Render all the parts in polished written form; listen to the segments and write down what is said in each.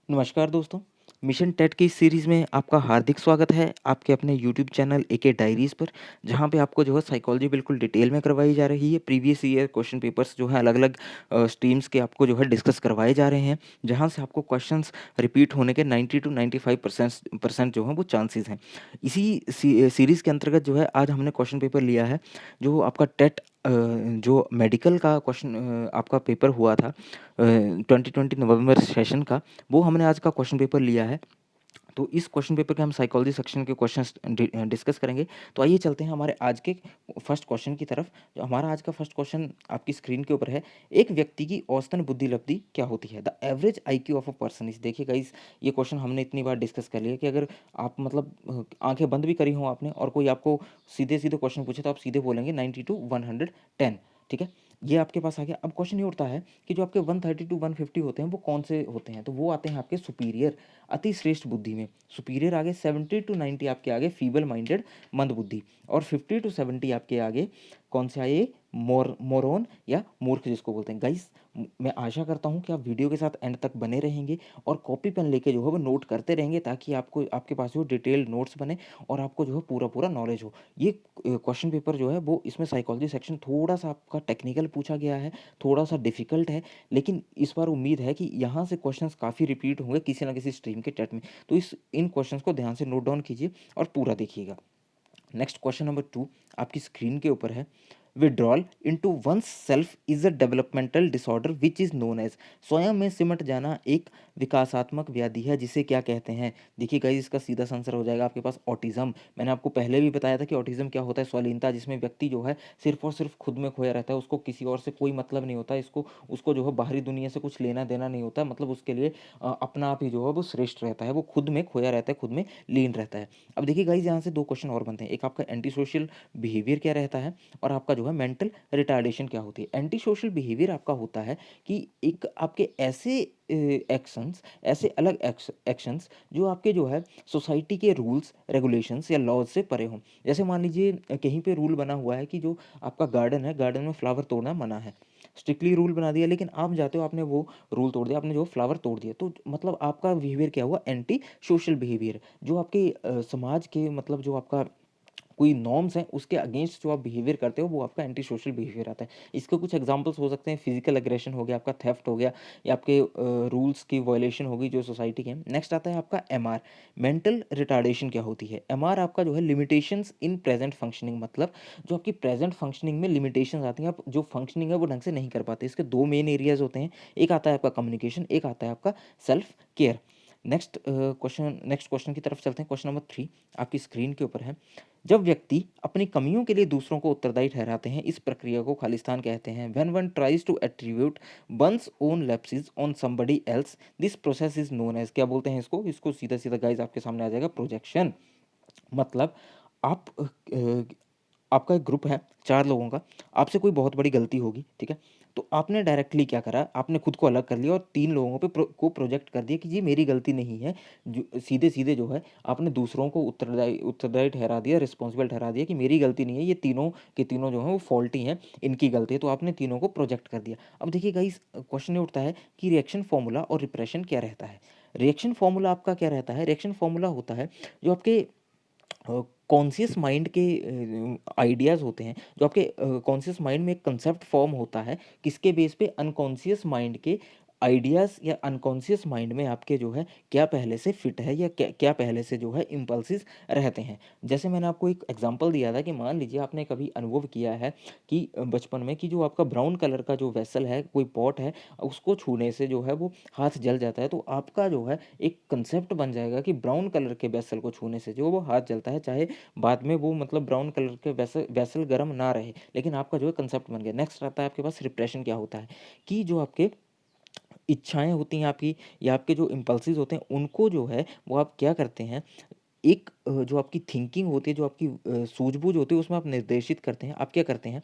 नमस्कार दोस्तों, mission TET की इस सीरीज़ में आपका हार्दिक स्वागत है आपके अपने यूट्यूब चैनल एके डायरीज़ पर, जहाँ पे आपको जो है साइकोलॉजी बिल्कुल डिटेल में करवाई जा रही है। प्रीवियस ईयर क्वेश्चन पेपर्स जो है अलग-अलग स्ट्रीम्स के आपको जो है डिस्कस करवाए जा रहे हैं, जहाँ से आपको क्वेश्चंस रिपीट होने के 90 टू 95% परसेंट जो हैं वो चांसेस हैं। इसी सीरीज़ के अंतर्गत जो है आज हमने क्वेश्चन पेपर लिया है, जो आपका टेट जो मेडिकल का क्वेश्चन आपका पेपर हुआ था 2020 नवंबर सेशन का, वो हमने आज का क्वेश्चन पेपर लिया है। तो इस क्वेश्चन पेपर के हम साइकोलॉजी सेक्शन के क्वेश्चंस डिस्कस करेंगे। तो आइए चलते हैं हमारे आज के फर्स्ट क्वेश्चन की तरफ। जो हमारा आज का फर्स्ट क्वेश्चन आपकी स्क्रीन के ऊपर है, एक व्यक्ति की औसतन बुद्धि लब्धि क्या होती है? The average IQ of a person is. देखिए गाइस, ये क्वेश्चन हमने इतनी बार डिस्कस कर लिया कि अगर आप मतलब आंखें बंद भी करी हों आपने और कोई आपको सीधे सीधे क्वेश्चन पूछे तो आप सीधे बोलेंगे 90 टू 110। ठीक है, ये आपके पास आ गया। अब क्वेश्चन ये उठता है कि जो आपके 130 टू 150 होते हैं वो कौन से होते हैं? तो वो आते हैं आपके सुपीरियर, अति श्रेष्ठ बुद्धि में। सुपीरियर आगे 70 टू 90 आपके आगे फीबल माइंडेड मंद बुद्धि, और 50 टू 70 आपके आगे कौन से आए? मोरोन या मूर्ख जिसको बोलते हैं। गाइस, मैं आशा करता हूँ कि आप वीडियो के साथ एंड तक बने रहेंगे और कॉपी पेन लेके जो है वो नोट करते रहेंगे, ताकि आपको आपके पास जो डिटेल्ड नोट्स बने और आपको जो है पूरा पूरा नॉलेज हो। ये क्वेश्चन पेपर जो है वो इसमें साइकोलॉजी सेक्शन थोड़ा सा आपका टेक्निकल पूछा गया है, थोड़ा सा डिफिकल्ट है, लेकिन इस बार उम्मीद है कि यहाँ से क्वेश्चंस काफ़ी रिपीट होंगे किसी ना किसी स्ट्रीम के टेट में। तो इन क्वेश्चंस को ध्यान से नोट डाउन कीजिए और पूरा देखिएगा। नेक्स्ट क्वेश्चन नंबर 2 आपकी स्क्रीन के ऊपर है, withdrawal into one's self is a developmental disorder which is known as. स्वयं में सिमट जाना एक विकासात्मक व्याधि है जिसे क्या कहते हैं? देखिए गाइस, इसका सीधा सा आंसर हो जाएगा आपके पास ऑटिज्म। मैंने आपको पहले भी बताया था कि ऑटिज्म क्या होता है, स्वलीनता, जिसमें व्यक्ति जो है सिर्फ और सिर्फ खुद में खोया रहता है, उसको किसी और से कोई मतलब नहीं होता, इसको उसको जो है बाहरी दुनिया से कुछ लेना देना नहीं होता, मतलब उसके लिए अपना आप ही जो है वो श्रेष्ठ रहता है, वो खुद में खोया रहता है, खुद में लीन रहता है। अब देखिए गाइस, यहाँ से दो क्वेश्चन और बनते हैं, एक आपका एंटी सोशल बिहेवियर क्या रहता है और आपका जो है मेंटल रिटार्डेशन क्या होती है। एंटी सोशल बिहेवियर आपका होता है कि एक आपके ऐसे एक्शंस, ऐसे अलग एक्शंस जो आपके जो है सोसाइटी के रूल्स रेगुलेशंस या लॉज से परे हों। जैसे मान लीजिए कहीं पे रूल बना हुआ है कि जो आपका गार्डन है, गार्डन में फ्लावर तोड़ना मना है, स्ट्रिक्टली रूल बना दिया, लेकिन आप जाते हो, आपने वो रूल तोड़ दिया, आपने जो फ्लावर तोड़ दिया, तो मतलब आपका बिहेवियर क्या हुआ? Anti social behaviour. जो आपके समाज के मतलब जो आपका कोई नॉर्म्स हैं उसके अगेंस्ट जो आप बिहेवियर करते हो वो आपका एंटी सोशल बिहेवियर आता है। इसके कुछ एग्जांपल्स हो सकते हैं, फिजिकल एग्रेशन हो गया, आपका थेफ्ट हो गया, या आपके रूल्स की वायलेशन होगी जो सोसाइटी के हैं। नेक्स्ट आता है आपका एमआर, मेंटल रिटार्डेशन क्या होती है? एमआर आपका जो है लिमिटेशंस इन प्रेजेंट फंक्शनिंग, मतलब जो आपकी प्रेजेंट फंक्शनिंग में लिमिटेशंस आती हैं, आप जो फंक्शनिंग है वो ढंग से नहीं कर पाते। इसके दो मेन एरियाज होते हैं, एक आता है आपका कम्युनिकेशन, एक आता है आपका सेल्फ केयर। नेक्स्ट क्वेश्चन की तरफ चलते हैं। क्वेश्चन नंबर 3 आपकी स्क्रीन के ऊपर है, जब व्यक्ति अपनी कमियों के लिए दूसरों को उत्तरदायी ठहराते हैं, इस प्रक्रिया को खालिस्तान कहते हैं। When one tries to attribute one's own lapses on somebody else, this process is known as. क्या बोलते हैं इसको? इसको सीधा सीधा गाइस आपके सामने आ जाएगा, प्रोजेक्शन। मतलब आप आपका एक ग्रुप है 4 लोगों का, आपसे कोई बहुत बड़ी गलती होगी, ठीक है? तो आपने डायरेक्टली क्या करा, आपने खुद को अलग कर लिया और 3 लोगों पे प्रोजेक्ट कर दिया कि ये मेरी गलती नहीं है। जो सीधे-सीधे जो है आपने दूसरों को उत्तरदायी उत्तरदायी ठहरा दिया, रिस्पॉन्सिबल ठहरा दिया कि मेरी गलती नहीं है, ये तीनों के तीनों जो हैं वो फॉल्टी हैं, इनकी गलती है। तो आपने तीनों को प्रोजेक्ट कर दिया। अब देखिए गाइस, क्वेश्चन ये उठता है कि रिएक्शन फॉर्मूला और रिप्रेशन क्या रहता है? रिएक्शन फॉर्मूला आपका क्या रहता है? रिएक्शन फॉर्मूला होता है जो आपके कॉन्शियस माइंड के आइडियाज़ होते हैं, जो आपके कॉन्शियस माइंड में एक कंसेप्ट फॉर्म होता है, किसके बेस पे? अनकॉन्शियस माइंड के आइडियाज़, या अनकॉन्शियस माइंड में आपके जो है क्या पहले से फिट है, या क्या क्या पहले से जो है इम्पल्सिस रहते हैं। जैसे मैंने आपको एक एग्जांपल दिया था कि मान लीजिए आपने कभी अनुभव किया है कि बचपन में कि जो आपका ब्राउन कलर का जो वेसल है, कोई पॉट है, उसको छूने से जो है वो हाथ जल जाता है, तो आपका जो है एक कंसेप्ट बन जाएगा कि ब्राउन कलर के वेसल को छूने से जो वो हाथ जलता है, चाहे बाद में वो मतलब ब्राउन कलर के वेसल वेसल गर्म ना रहे, लेकिन आपका जो है कंसेप्ट बन गया। नेक्स्ट आता है आपके पास रिप्रेशन क्या होता है, कि जो आपके इच्छाएं होती हैं आपकी, या आपके जो इम्पल्सिस होते हैं, उनको जो है वो आप क्या करते हैं, एक जो आपकी थिंकिंग होती है, जो आपकी सूझबूझ होती है, उसमें आप निर्देशित करते हैं। आप क्या करते हैं,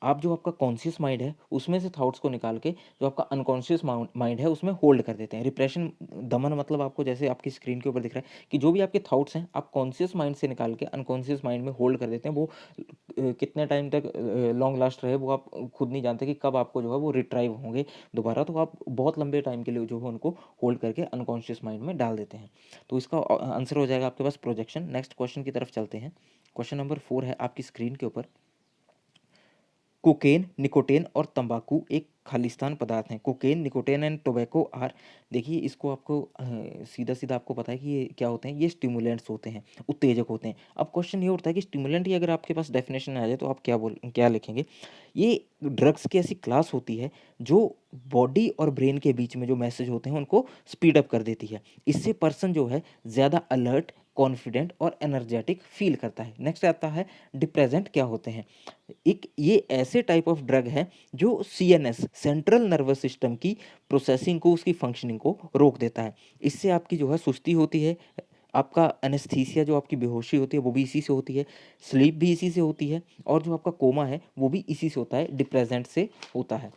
आप जो आपका कॉन्शियस माइंड है उसमें से थॉट्स को निकाल के जो आपका अनकॉन्शियस माइंड है उसमें होल्ड कर देते हैं। रिप्रेशन, दमन मतलब आपको जैसे आपकी स्क्रीन के ऊपर दिख रहा है कि जो भी आपके थॉट्स हैं आप कॉन्शियस माइंड से निकाल के अनकॉन्शियस माइंड में होल्ड कर देते हैं। वो कितने टाइम तक लॉन्ग लास्ट रहे वो आप खुद नहीं जानते कि कब आपको जो है वो रिट्राइव होंगे दोबारा, तो आप बहुत लंबे टाइम के लिए जो है उनको होल्ड करके अनकॉन्शियस माइंड में डाल देते हैं। तो इसका आंसर हो जाएगा आपके पास प्रोजेक्शन। नेक्स्ट क्वेश्चन की तरफ चलते हैं। क्वेश्चन नंबर 4 है आपकी स्क्रीन के ऊपर। कोकेन, निकोटीन और तंबाकू एक खालिस्तान पदार्थ हैं। Cocaine, nicotine and tobacco are, देखिए इसको आपको सीधा सीधा आपको पता है कि ये क्या होते हैं, ये स्टिमुलेंट्स होते हैं, उत्तेजक होते हैं। अब क्वेश्चन ये उठता है कि स्टिमुलेंट की अगर आपके पास डेफिनेशन आ जाए तो आप क्या लिखेंगे। ये ड्रग्स की ऐसी क्लास होती है जो बॉडी और ब्रेन के बीच में जो मैसेज होते हैं उनको स्पीड अप कर देती है। इससे पर्सन जो है ज़्यादा अलर्ट, कॉन्फिडेंट और एनर्जेटिक फील करता है। नेक्स्ट आता है डिप्रेजेंट क्या होते हैं। एक ये ऐसे टाइप ऑफ ड्रग है जो सीएनएस, सेंट्रल नर्वस सिस्टम की प्रोसेसिंग को, उसकी फंक्शनिंग को रोक देता है। इससे आपकी जो है सुस्ती होती है, आपका एनेस्थीसिया जो आपकी बेहोशी होती है वो भी इसी से होती है, स्लीप भी इसी से होती है, और जो आपका कोमा है वो भी इसी से होता है, डिप्रेजेंट से होता है।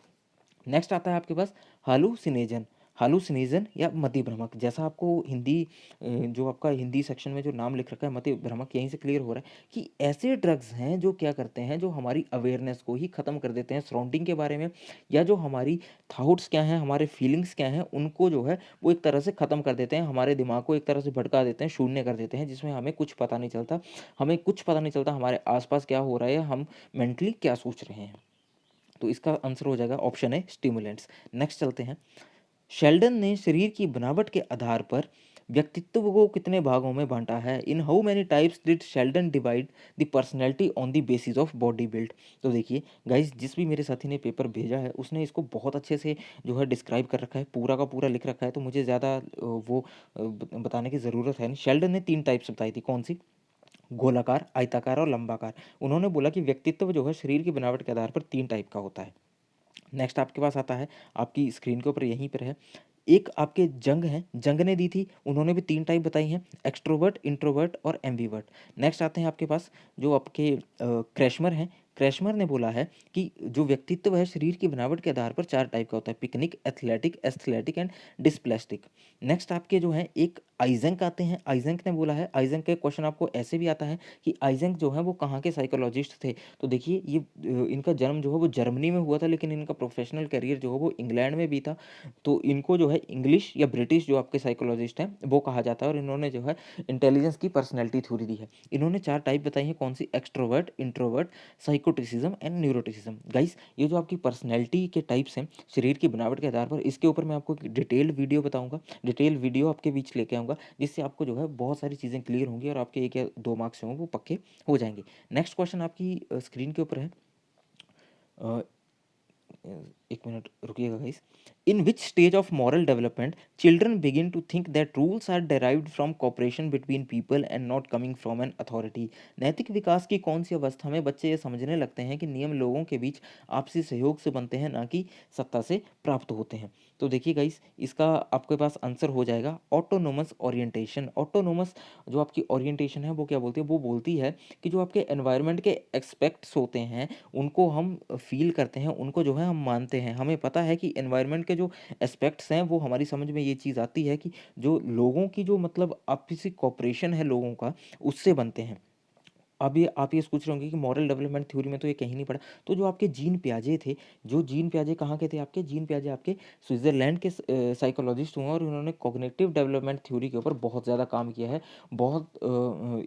नेक्स्ट आता है आपके पास हालूसिनेजन। हालूसिनेजन या मति भ्रमक, जैसा आपको हिंदी जो आपका हिंदी सेक्शन में जो नाम लिख रखा है मति भ्रमक, यहीं से क्लियर हो रहा है कि ऐसे ड्रग्स हैं जो क्या करते हैं, जो हमारी अवेयरनेस को ही ख़त्म कर देते हैं सराउंडिंग के बारे में, या जो हमारी थाट्स क्या हैं, हमारे फीलिंग्स क्या हैं, उनको जो है वो एक तरह से ख़त्म कर देते हैं, हमारे दिमाग को एक तरह से भटका देते हैं, शून्य कर देते हैं, जिसमें हमें कुछ पता नहीं चलता। हमें कुछ पता नहीं चलता हमारे आसपास क्या हो रहा है, हम मेंटली क्या सोच रहे हैं। तो इसका आंसर हो जाएगा ऑप्शन है स्टिमुलेंट्स। नेक्स्ट चलते हैं। शेल्डन ने शरीर की बनावट के आधार पर व्यक्तित्व को कितने भागों में बांटा है। In how many types did Sheldon divide the personality on the basis of body build. तो देखिए गाइस, जिस भी मेरे साथी ने पेपर भेजा है उसने इसको बहुत अच्छे से जो है डिस्क्राइब कर रखा है, पूरा का पूरा लिख रखा है, तो मुझे ज़्यादा बताने की ज़रूरत है नहीं। शेल्डन ने 3 टाइप्स बताई थी, कौन सी, गोलाकार, आयताकार और लंबाकार। उन्होंने बोला कि व्यक्तित्व जो है शरीर की बनावट के आधार पर 3 टाइप का होता है। नेक्स्ट आपके पास आता है, आपकी स्क्रीन के ऊपर यहीं पर है, एक आपके जंग हैं, जंग ने दी थी, उन्होंने भी 3 टाइप बताई हैं, एक्सट्रोवर्ट, इंट्रोवर्ट और एम्बीवर्ट। नेक्स्ट आते हैं आपके पास जो आपके क्रैशमर हैं। क्रैशमर ने बोला है कि जो व्यक्तित्व है शरीर की बनावट के आधार पर 4 टाइप का होता है, pyknic, athletic, asthenic and dysplastic. Next आपके जो हैं एक आइजेंक आते हैं। आइजेंक ने बोला है, आइजेंक का क्वेश्चन आपको ऐसे भी आता है कि आइजेंक जो है वो कहाँ के साइकोलॉजिस्ट थे। तो देखिए ये इनका जन्म जो है वो जर्मनी में हुआ था, लेकिन इनका प्रोफेशनल करियर जो है वो इंग्लैंड में भी था। तो इनको जो है इंग्लिश या ब्रिटिश जो आपके साइकोलॉजिस्ट हैं वो कहा जाता है, और इन्होंने जो है इंटेलिजेंस की पर्सनैलिटी थ्योरी दी है। इन्होंने 4 टाइप बताई हैं, कौन सी, extrovert, introvert, psychoticism and neuroticism. Guys ये जो आपकी पर्सनैलिटी के टाइप्स हैं शरीर की बनावट के आधार पर, इसके ऊपर मैं आपको एक डिटेल्ड वीडियो बताऊंगा, डिटेल वीडियो आपके बीच लेके आऊँगा, जिससे आपको जो है बहुत सारी चीज़ें क्लियर होंगी और आपके 1 या 2 मार्क्स जो हैं वो पक्के हो जाएंगे। नेक्स्ट क्वेश्चन आपकी स्क्रीन के ऊपर है, अ, 1 मिनट रुकिएगा guys. In which stage of moral development children begin to think that rules are derived from cooperation between people and not coming from an authority. नैतिक विकास की कौन सी अवस्था में बच्चे ये समझने लगते हैं कि नियम लोगों के बीच आपसी सहयोग से बनते हैं, ना कि सत्ता से प्राप्त होते हैं। तो देखिए गाइस, इसका आपके पास आंसर हो जाएगा ऑटोनोमस ओरिएंटेशन। ऑटोनोमस जो आपकी ओरिएंटेशन है वो क्या बोलती है, वो बोलती है कि जो आपके एनवायरनमेंट के एक्सपेक्ट्स होते हैं उनको हम फ़ील करते हैं, उनको जो है हम मानते हैं। हमें पता है कि एनवायरनमेंट के जो एस्पेक्ट्स हैं वो हमारी समझ में ये चीज़ आती है कि जो लोगों की जो मतलब आपसी कोऑपरेशन है लोगों का, उससे बनते हैं। अब ये आप ये सोच रहे होंगे कि मॉरल डेवलपमेंट थ्योरी में तो ये कहीं नहीं पढ़ा। तो जो आपके जीन पियाजे थे, जो जीन पियाजे कहाँ के थे, आपके जीन पियाजे आपके स्विट्ज़रलैंड के साइकोलॉजिस्ट हुए, और उन्होंने कॉग्निटिव डेवलपमेंट थ्योरी के ऊपर बहुत ज़्यादा काम किया है। बहुत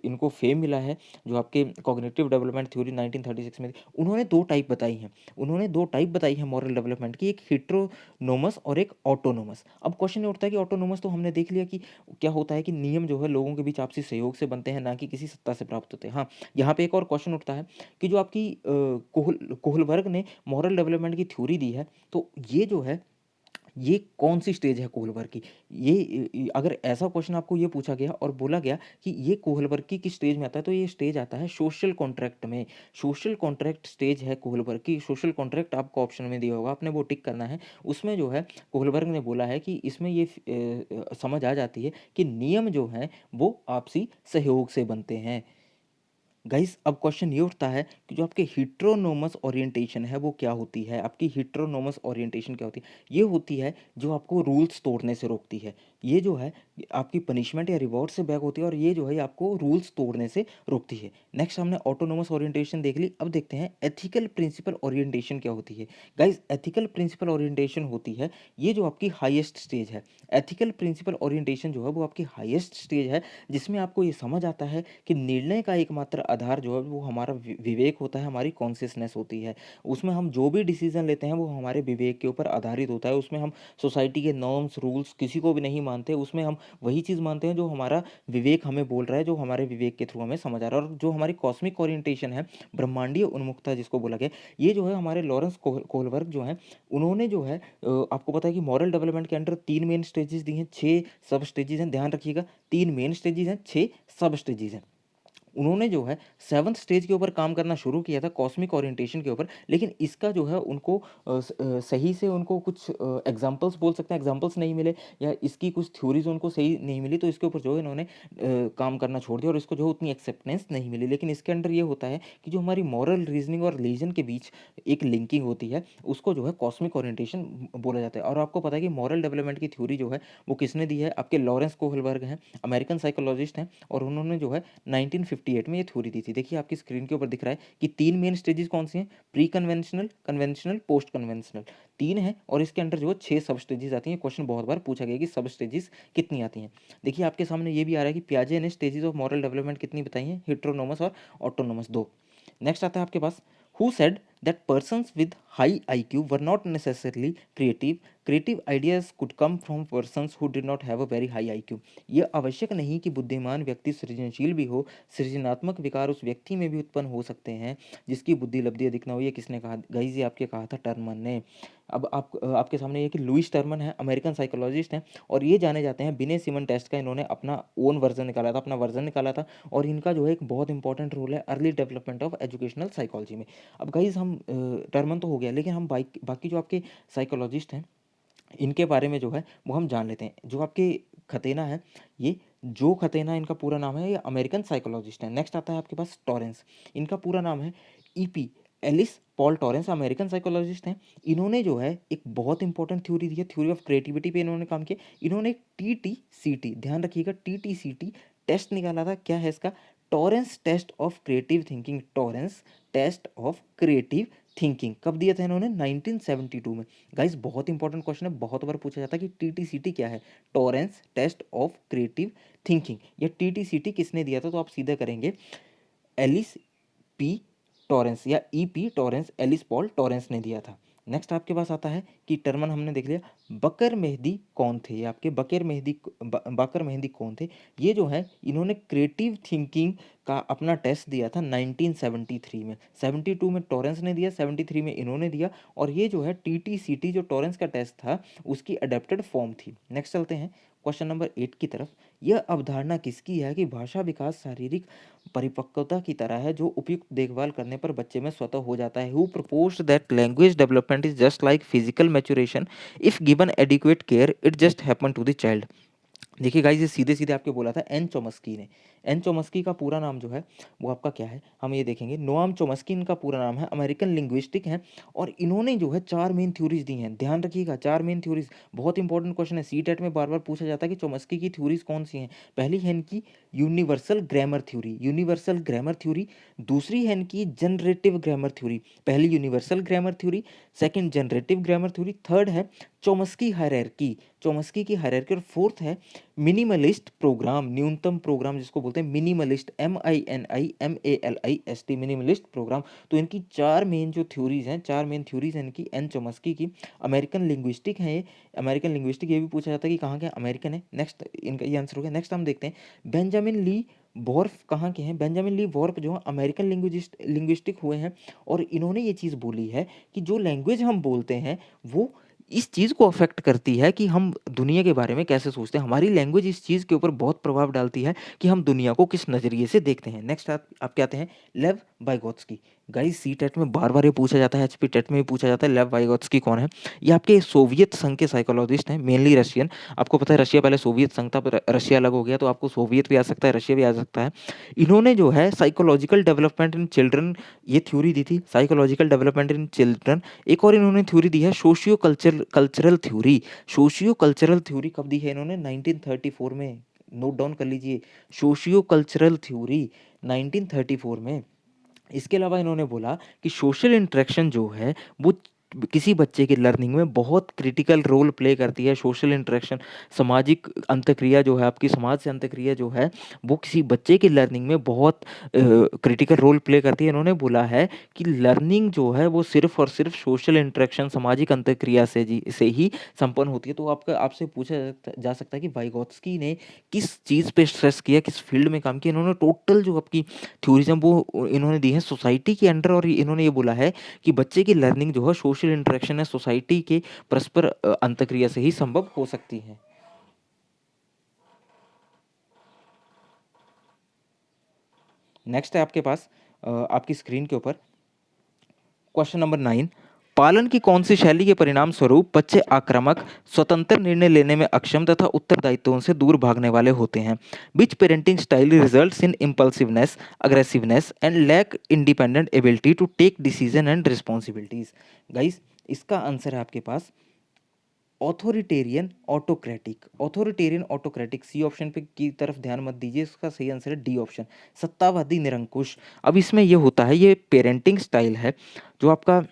इनको फेम मिला है। जो आपके कॉग्निटिव डेवलपमेंट थ्योरी 1936 में थी, उन्होंने 2 टाइप बताई हैं। उन्होंने 2 टाइप बताई हैं मॉरल डेवलपमेंट की, एक हेटेरोनोमस और एक ऑटोनोमस। अब क्वेश्चन ये उठता है कि ऑटोनोमस तो हमने देख लिया कि क्या होता है कि नियम जो है लोगों के बीच आपसी सहयोग से बनते हैं, ना कि किसी सत्ता से प्राप्त होते हैं। हाँ, यहाँ पे एक और क्वेश्चन उठता है कि जो आपकी कोहलबर्ग ने मॉरल डेवलपमेंट की थ्योरी दी है, तो ये जो है ये कौन सी स्टेज है कोहलबर्ग की। अगर ऐसा क्वेश्चन आपको ये पूछा गया और बोला गया कि ये कोहलबर्ग की किस स्टेज में आता है, तो ये स्टेज आता है सोशल कॉन्ट्रैक्ट में। सोशल कॉन्ट्रैक्ट स्टेज है कोहलबर्ग की। सोशल कॉन्ट्रैक्ट आपको ऑप्शन में दिया होगा, आपने वो टिक करना है। उसमें जो है कोहलबर्ग ने बोला है कि इसमें ये समझ आ जाती है कि नियम जो हैं वो आपसी सहयोग से बनते हैं। गाइस अब क्वेश्चन ये उठता है कि जो आपके हिट्रोनोमस ओरिएंटेशन है वो क्या होती है? आपकी हिट्रोनोमस ओरिएंटेशन क्या होती है? ये होती है जो आपको रूल्स तोड़ने से रोकती है। ये जो है आपकी पनिशमेंट या रिवॉर्ड से बैक होती है और ये जो है आपको रूल्स तोड़ने से रोकती है। नेक्स्ट हमने ऑटोनोमस ओरिएंटेशन देख ली, अब देखते हैं एथिकल प्रिंसिपल ओरिएंटेशन क्या होती है? गाइस एथिकल प्रिंसिपल ओरिएंटेशन होती है ये जो आपकी हाईएस्ट स्टेज है। एथिकल प्रिंसिपल ओरिएंटेशन जो है वो आपकी हाईएस्ट स्टेज है जिसमें आपको ये समझ आता है कि निर्णय का एकमात्र आधार जो है वो हमारा विवेक होता है, हमारी कॉन्शियसनेस होती है। उसमें हम जो भी डिसीजन लेते हैं वो हमारे विवेक के ऊपर आधारित होता है। उसमें हम सोसाइटी के नॉर्म्स रूल्स किसी को भी नहीं मानते, उसमें हम वही चीज़ मानते हैं जो हमारा विवेक हमें बोल रहा है, जो हमारे विवेक के थ्रू हमें समझ आ रहा है। और जो हमारी कॉस्मिक ओरिएंटेशन है, ब्रह्मांडीय उन्मुखता जिसको बोला गया, ये जो है हमारे लॉरेंस कोहलबर्ग जो हैं उन्होंने जो है आपको पता है कि मॉरल डेवलपमेंट के अंडर 3 मेन स्टेजेस दी हैं, 6 सब स्टेजेस हैं, ध्यान रखिएगा 3 मेन स्टेजेस हैं, 6 सब स्टेजेस हैं। उन्होंने जो है 7th स्टेज के ऊपर काम करना शुरू किया था कॉस्मिक ओरिएंटेशन के ऊपर, लेकिन इसका जो है उनको सही से उनको कुछ एग्जांपल्स बोल सकते हैं, एग्जांपल्स नहीं मिले या इसकी कुछ थ्योरीज उनको सही नहीं मिली, तो इसके ऊपर जो है इन्होंने काम करना छोड़ दिया और इसको जो है उतनी एक्सेप्टेंस नहीं मिली। लेकिन इसके अंडर ये होता है कि जो हमारी मॉरल रीजनिंग और रिलीजन के बीच एक लिंकिंग होती है उसको जो है कॉस्मिक ओरिएंटेशन बोला जाता है। और आपको पता है कि मॉरल डेवलपमेंट की थ्योरी जो है वो किसने दी है? आपके लॉरेंस कोहलबर्ग हैं, अमेरिकन साइकोलॉजिस्ट हैं, और उन्होंने जो है 1958 में ये थ्योरी दी थी। देखिए आपकी स्क्रीन के ऊपर दिख रहा है कि 3 मेन स्टेजेस कौन सी हैं? Pre conventional, conventional, post conventional, 3 है और इसके अंडर जो है 6 सब स्टेजेस आती हैं। क्वेश्चन बहुत बार पूछा गया कि सब स्टेजेस कितनी आती हैं। देखिए आपके सामने ये भी आ रहा है कि पियाजे ने स्टेजेस ऑफ मॉरल डेवलपमेंट कितनी बताई हैं? हेटेरोनोमस और ऑटोनोमस 2। नेक्स्ट आता है आपके पास, who said that persons with high IQ were not necessarily creative. Creative ideas could come from persons who did not have a very high IQ. ये आवश्यक नहीं कि बुद्धिमान व्यक्ति सृजनशील भी हो, सृजनात्मक विकार उस व्यक्ति में भी उत्पन्न हो सकते हैं जिसकी बुद्धि लब्धि अधिक ना हो। ये किसने कहा? गाइस ये आपके कहा था टर्मन ने। अब आपके सामने ये कि लुइस टर्मन है, अमेरिकन साइकोलॉजिस्ट हैं और ये जाने जाते हैं बिने सिमन टेस्ट का। इन्होंने अपना ओन वर्जन निकाला था, अपना वर्जन निकाला था और इनका जो है एक बहुत इंपॉर्टेंट रोल है early development of educational psychology में। अब गाइज हम टर्मन तो हो गया, लेकिन हम बाकी जो आपके साइकोलॉजिस्ट हैं इनके बारे में जो है वो हम जान लेते हैं। जो आपके खतेना है, ये जो खतेना इनका पूरा नाम है, ये अमेरिकन साइकोलॉजिस्ट है। नेक्स्ट आता है आपके पास टॉरेंस, इनका पूरा नाम है EP Ellis Paul Torrance, American psychologist हैं। इन्होंने जो है एक बहुत इंपॉर्टेंट थ्योरी दी है, थ्योरी ऑफ क्रिएटिविटी पे इन्होंने काम किया। इन्होंने एक TTCT, ध्यान रखिएगा TTCT टेस्ट निकाला था। क्या है इसका? Torrance test of creative thinking. Torrance test of creative thinking कब दिया था इन्होंने? 1972 में। गाइस बहुत इंपॉर्टेंट क्वेश्चन है, बहुत बार पूछा जाता है कि TTCT क्या है? Torrance test of creative thinking. ये TTCT किसने दिया था? तो आप सीधा करेंगे एलिस पी टॉरेंस या EP Torrance, Ellis Paul Torrance ने दिया था। नेक्स्ट आपके पास आता है कि टर्मन हमने देख लिया। बकर मेहदी कौन थे? ये आपके बकर मेहदी कौन थे? ये जो है इन्होंने क्रिएटिव थिंकिंग का अपना टेस्ट दिया था 1973 में। 72 में टॉरेंस ने दिया, 73 में इन्होंने दिया और ये जो है TTCT जो टॉरेंस का टेस्ट था उसकी अडेप्टेड फॉर्म थी। नेक्स्ट चलते हैं क्वेश्चन नंबर 8 की तरफ। यह अवधारणा किसकी है कि भाषा विकास शारीरिक परिपक्वता की तरह है जो उपयुक्त देखभाल करने पर बच्चे में स्वतः हो जाता है? Who proposed that language development is just like physical maturation, if given adequate care it just happen to the child. देखिए गाइस ये सीधे सीधे आपके बोला था एन चोमस्की ने। एन चोमस्की का पूरा नाम जो है वो आपका क्या है, हम ये देखेंगे। नोआम चोमस्की इनका पूरा नाम है, अमेरिकन लिंग्विस्टिक हैं और इन्होंने जो है 4 मेन थ्योरीज दी हैं। ध्यान रखिएगा 4 मेन थ्योरीज, बहुत इंपॉर्टेंट क्वेश्चन है। सीटेट में बार बार पूछा जाता है कि चोमस्की की थ्योरीज कौन सी हैं। पहली है इनकी universal grammar theory, universal grammar theory. दूसरी है इनकी जनरेटिव ग्रामर थ्योरी, पहली universal grammar theory, second generative grammar theory, third है चोमस्की हायरार्की, चोमस्की की हायरार्की, और फोर्थ है मिनिमलिस्ट प्रोग्राम, न्यूनतम प्रोग्राम जिसको बोलते हैं मिनिमलिस्ट, MINIMALIST, मिनिमलिस्ट प्रोग्राम। तो इनकी 4 मेन जो थ्योरीज हैं, 4 मेन थ्योरीज हैं इनकी एन चोमस्की की। अमेरिकन लिंग्विस्टिक है ये, अमेरिकन लिंग्विस्टिक, ये भी पूछा जाता है कि कहाँ के? अमेरिकन है। नेक्स्ट इनका ये आंसर हो गया। नेक्स्ट हम देखते हैं बेंजामिन ली वॉर्फ कहाँ के हैं? बेंजामिन ली वॉर्फ जो है अमेरिकन लिंग्विस्टिक हुए हैं और इन्होंने ये चीज़ बोली है कि जो लैंग्वेज हम बोलते हैं वो इस चीज़ को अफेक्ट करती है कि हम दुनिया के बारे में कैसे सोचते हैं। हमारी लैंग्वेज इस चीज़ के ऊपर बहुत प्रभाव डालती है कि हम दुनिया को किस नज़रिए से देखते हैं। नेक्स्ट आप क्या आते हैं? लेव वाइगोत्स्की। गाइस सीटेट में बार-बार ये पूछा जाता है, एचपी टेट में भी पूछा जाता है, लेव वाइगोत्स्की कौन है? ये आपके सोवियत संघ के साइकोलॉजिस्ट हैं, मेनली रशियन। आपको पता है रशिया पहले सोवियत संघ था, पर रशिया अलग हो गया, तो आपको सोवियत भी आ सकता है, रशिया भी आ सकता है। इन्होंने जो है साइकोलॉजिकल डेवलपमेंट इन चिल्ड्रन ये थ्योरी दी थी, साइकोलॉजिकल डेवलपमेंट इन चिल्ड्रन। एक और इन्होंने थ्योरी दी है socio cultural theory. Socio cultural theory कब दी है इन्होंने? 1934 में। नोट डाउन कर लीजिए, सोशियो कल्चरल थ्योरी 1934 में। इसके अलावा इन्होंने बोला कि सोशल इंटरेक्शन जो है वो किसी बच्चे की लर्निंग में बहुत क्रिटिकल रोल प्ले करती है। सोशल इंटरेक्शन, सामाजिक अंतक्रिया जो है, आपकी समाज से अंतक्रिया जो है, वो किसी बच्चे की लर्निंग में बहुत क्रिटिकल रोल प्ले करती है। इन्होंने बोला है कि लर्निंग जो है वो सिर्फ और सिर्फ सोशल इंटरेक्शन, सामाजिक अंतक्रिया से ही संपन्न होती है। तो आपका आपसे पूछा जा सकता है कि वाइगोत्स्की ने किस चीज़ पे स्ट्रेस किया, किस फील्ड में काम किया। इन्होंने टोटल जो आपकी थ्योरीज़ वो इन्होंने दी है सोसाइटी के अंडर, और इन्होंने ये बोला है कि बच्चे की लर्निंग जो है सोशल इंटरेक्शन है, सोसाइटी के परस्पर अंतक्रिया से ही संभव हो सकती है। नेक्स्ट है आपके पास आपकी स्क्रीन के ऊपर क्वेश्चन नंबर 9। पालन की कौन सी शैली के परिणाम स्वरूप बच्चे आक्रामक, स्वतंत्र निर्णय लेने में अक्षम तथा उत्तरदायित्वों से दूर भागने वाले होते हैं? Which parenting style results in impulsiveness, aggressiveness and lack independent ability to take decision and responsibilities? Guys, इसका आंसर है आपके पास authoritarian autocratic. Authoritarian autocratic, C option पे की तरफ ध्यान मत दीजिए, इसका सही आंसर है डी ऑप्शन, सत्तावादी निरंकुश। अब इसमें ये होता है, ये पेरेंटिंग स्टाइल है जो आपका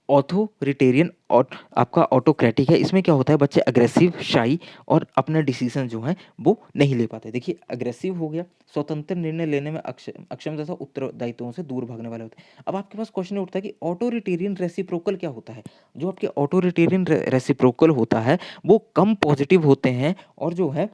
ऑथोरिटेरियन और आपका ऑटोक्रेटिक है। इसमें क्या होता है, बच्चे अग्रेसिव, शाई और अपने डिसीजन जो हैं वो नहीं ले पाते। देखिए, अग्रेसिव हो गया, स्वतंत्र निर्णय लेने में अक्षम तथा उत्तरदायित्वों से दूर भागने वाले होते हैं। अब आपके पास क्वेश्चन उठता है कि ऑटोरिटेरियन रेसिप्रोकल क्या होता है? जो आपके ऑटोरिटेरियन रेसिप्रोकल होता है वो कम पॉजिटिव होते हैं, और जो है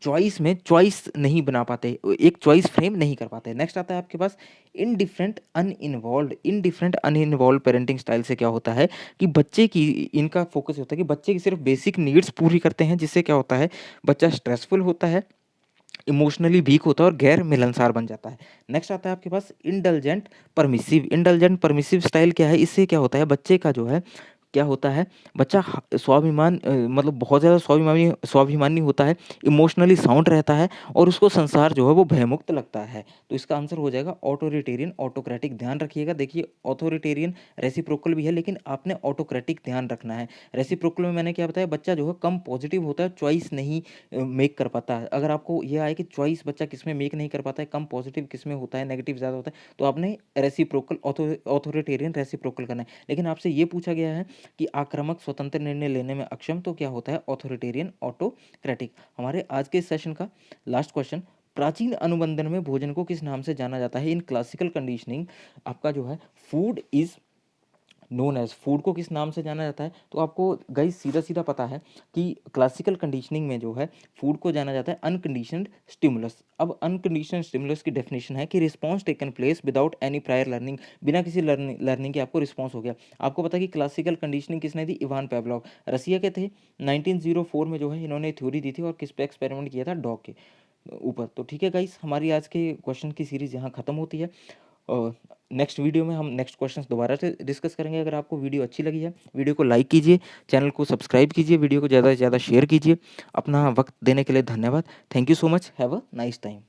चॉइस में चॉइस नहीं बना पाते, एक चॉइस फ्रेम नहीं कर पाते। नेक्स्ट आता है आपके पास indifferent uninvolved. Indifferent uninvolved parenting style से क्या होता है कि बच्चे की, इनका फोकस होता है कि बच्चे की सिर्फ बेसिक नीड्स पूरी करते हैं, जिससे क्या होता है बच्चा स्ट्रेसफुल होता है, इमोशनली वीक होता है और गैर मिलनसार बन जाता है। नेक्स्ट आता है आपके पास indulgent permissive. Indulgent permissive style क्या है? इससे क्या होता है बच्चे का जो है क्या होता है, बच्चा स्वाभिमान मतलब बहुत ज़्यादा स्वाभिमानी होता है, इमोशनली साउंड रहता है, और उसको संसार जो है वो भयमुक्त लगता है। तो इसका आंसर हो जाएगा ऑटोरिटेरियन ऑटोक्रेटिक। ध्यान रखिएगा, देखिए ऑथोरिटेरियन रेसिप्रोकल भी है, लेकिन आपने ऑटोक्रेटिक ध्यान रखना है। रेसिप्रोकल में मैंने क्या बताया, बच्चा जो है कम पॉजिटिव होता है, चॉइस नहीं मेक कर पाता है। अगर आपको ये आए कि चॉइस बच्चा किस में मेक नहीं कर पाता है, कम पॉजिटिव किस में होता है, नेगेटिव ज़्यादा होता है, तो आपने रेसिप्रोकल ऑथोरिटेरियन रेसिप्रोकल करना है। लेकिन आपसे ये पूछा गया है कि आक्रामक, स्वतंत्र निर्णय लेने में अक्षम, तो क्या होता है ऑथोरिटेरियन ऑटोक्रेटिक। हमारे आज के इस सेशन का लास्ट क्वेश्चन, प्राचीन अनुबंधन में भोजन को किस नाम से जाना जाता है? इन क्लासिकल कंडीशनिंग आपका जो है food is known as, food को किस नाम से जाना जाता है? तो आपको गाइस सीधा सीधा पता है कि क्लासिकल कंडीशनिंग में जो है फूड को जाना जाता है अनकंडीशनड स्टिमुलस। अब अनकंडीशनड स्टिमुलस की डेफिनेशन है कि response taken place without any prior learning, बिना किसी लर्निंग के आपको रिस्पॉन्स हो गया। आपको पता है कि क्लासिकल कंडीशनिंग किसने दी? इवान पेवलोव, रसिया के थे। 1904 में जो है इन्होंने थ्योरी दी थी, और किस पे एक्सपेरिमेंट किया था? डॉग के ऊपर। तो ठीक है गाइस, हमारी आज के क्वेश्चन की सीरीज यहाँ खत्म होती है, और नेक्स्ट वीडियो में हम नेक्स्ट क्वेश्चंस दोबारा से डिस्कस करेंगे। अगर आपको वीडियो अच्छी लगी है, वीडियो को लाइक कीजिए, चैनल को सब्सक्राइब कीजिए, वीडियो को ज़्यादा से ज़्यादा शेयर कीजिए। अपना वक्त देने के लिए धन्यवाद। Thank you so much, have a nice time.